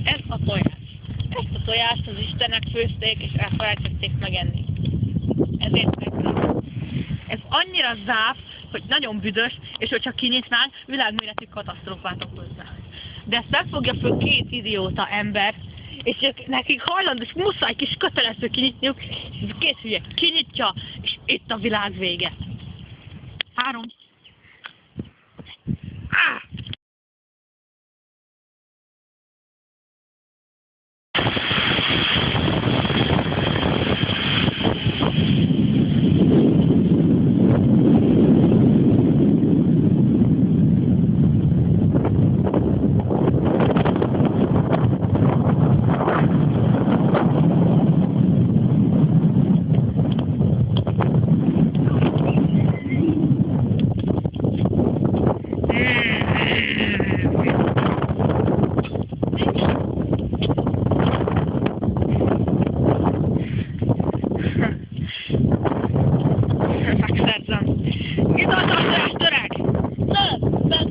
Ez a tojás. Ezt a tojást az istenek főzték, és elfelejtették megenni. Ezért megvan. Ez annyira záv, hogy nagyon büdös, és hogyha kinyitnánk, világméretű katasztrófát okozna. De ezt megfogja föl két idióta ember, és nekik hajlandó, és muszáj kis kötelező kinyitniuk, és két hülye kinyitja, és itt a világ vége. 3.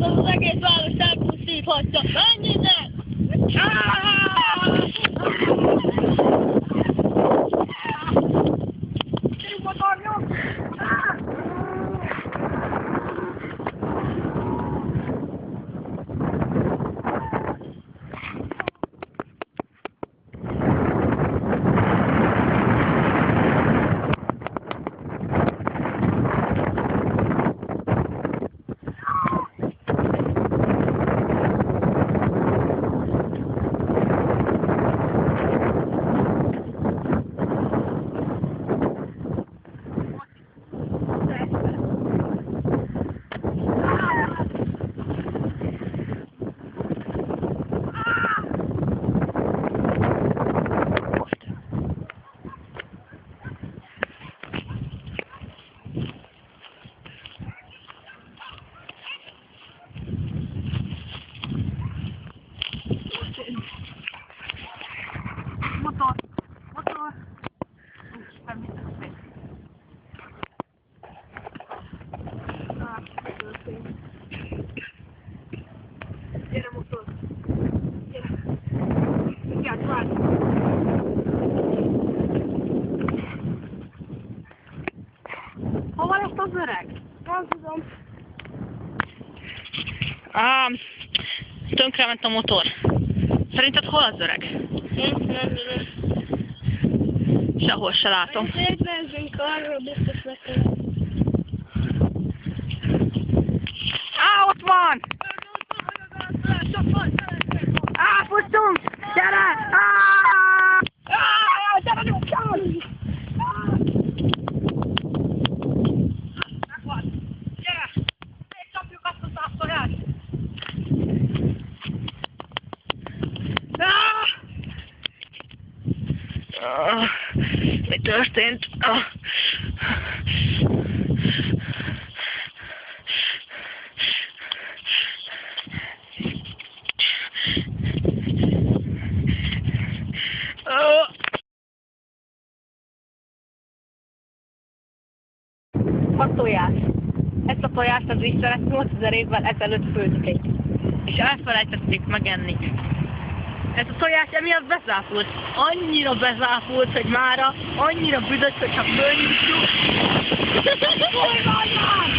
Az egész város elpusztíthatja. Menj innen! Gyerünk motornyom! Motor. Nem történt. Gyere motor. Gyere. Vigyázz, várj. Hova lett az öreg? Nem tudom. Tönkrement a motor. Szerinted hol az öreg? Nem. Sehol se látom. Nézzünk arra, biztos nekem. Ott van! Fussunk! Gyere! Gyere, nyugtál! Megvan! Gyere! Még csapjuk azt a zászlóját! Mi történt? A tojás. Ezt a tojást az istenek 8000 évvel ezelőtt főzték, és elfelejtették megenni. Ez a tojás emiatt bezápult. Annyira bezápult, hogy mára annyira büdös, hogyha fölnyitjuk. Hol van már?